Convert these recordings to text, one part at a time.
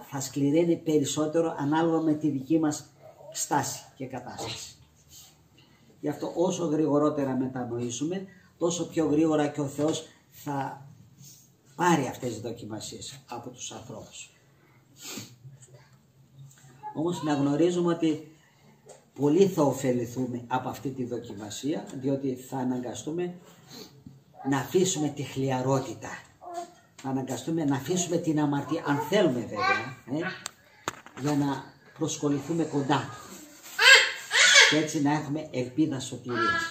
θα σκληραίνει περισσότερο ανάλογα με τη δική μας στάση και κατάσταση. Γι' αυτό όσο γρηγορότερα μετανοήσουμε, τόσο πιο γρήγορα και ο Θεός θα πάρει αυτές τις δοκιμασίες από τους ανθρώπους. Όμως να γνωρίζουμε ότι πολύ θα ωφεληθούμε από αυτή τη δοκιμασία, διότι θα αναγκαστούμε να αφήσουμε τη χλιαρότητα, θα αναγκαστούμε να αφήσουμε την αμαρτία, αν θέλουμε βέβαια, για να προσκοληθούμε κοντά και έτσι να έχουμε ελπίδα σωτηρίας.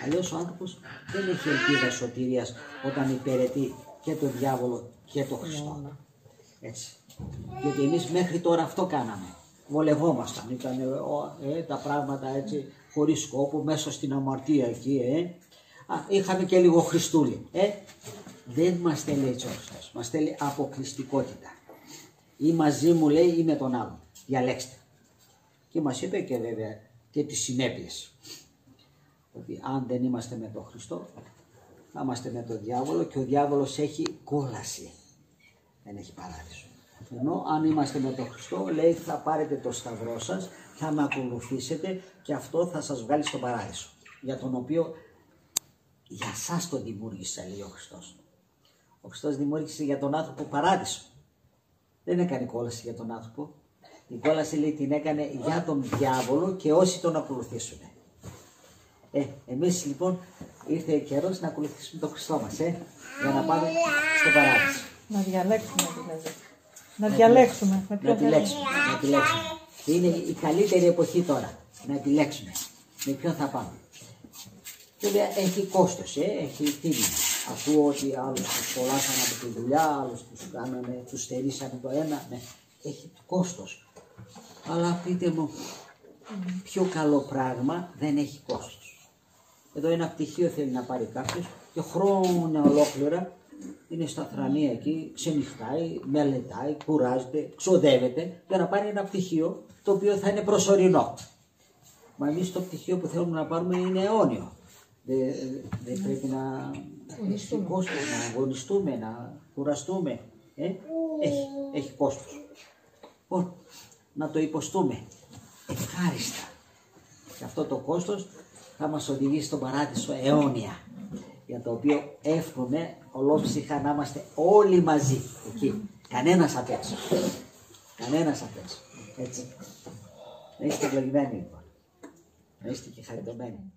Αλλιώς ο άνθρωπος δεν έχει ελπίδα σωτηρίας όταν υπηρετεί και τον διάβολο και τον Χριστό. Έτσι. Γιατί εμείς μέχρι τώρα αυτό κάναμε. Βολευόμασταν, ήταν τα πράγματα έτσι χωρίς σκόπο, μέσα στην αμαρτία εκεί. Είχαμε και λίγο Χριστούλη. Δεν μας θέλει έτσι ο Χριστός, μας θέλει αποκλειστικότητα. Ή μαζί μου λέει ή με τον άλλον. Διαλέξτε. Και μας είπε και βέβαια και τις συνέπειες. Ότι αν δεν είμαστε με τον Χριστό, θα είμαστε με τον διάβολο και ο διάβολος έχει κόλαση. Δεν έχει παράδεισο. Ενώ αν είμαστε με τον Χριστό, λέει θα πάρετε το σταυρό σας, θα με ακολουθήσετε και αυτό θα σας βγάλει στον παράδεισο. Για τον οποίο για σας τον δημιούργησε, λέει ο Χριστός. Ο Χριστός δημιούργησε για τον άνθρωπο παράδεισο. Δεν έκανε κόλαση για τον άνθρωπο. Η κόλαση λέει την έκανε για τον διάβολο και όσοι τον ακολουθήσουν. Εμείς λοιπόν ήρθε καιρός να ακολουθήσουμε τον Χριστό μας, για να πάμε στον παράδεισο. Να διαλέξουμε δηλαδή. Να διαλέξουμε. Να επιλέξουμε. Είναι η καλύτερη εποχή τώρα. Να επιλέξουμε. Με ποιον θα πάμε. Βέβαια έχει κόστος, έχει τίμημα. Ακούω ότι άλλους τους κολλάσανε από τη δουλειά, άλλους τους στερήσανε το ένα. Ναι. Έχει κόστος. Αλλά πείτε μου, πιο καλό πράγμα δεν έχει κόστος. Εδώ ένα πτυχίο θέλει να πάρει κάποιος και χρόνια ολόκληρα είναι στα θρανία εκεί, ξενυχτάει, μελετάει, κουράζεται, ξοδεύεται για να πάρει ένα πτυχίο το οποίο θα είναι προσωρινό. Μα εμείς το πτυχίο που θέλουμε να πάρουμε είναι αιώνιο. Δεν πρέπει να έχει κόστος, να αγωνιστούμε, να κουραστούμε. Έχει κόστος. Λοιπόν, να το υποστούμε ευχάριστα. Και αυτό το κόστος θα μας οδηγήσει στον παράδεισο αιώνια, για το οποίο εύχομαι ολόψυχα να είμαστε όλοι μαζί εκεί. Κανένας απ' έξω. Κανένας απ' έξω. Έτσι. Να είστε ευλογημένοι λοιπόν. Να είστε και χαριτωμένοι.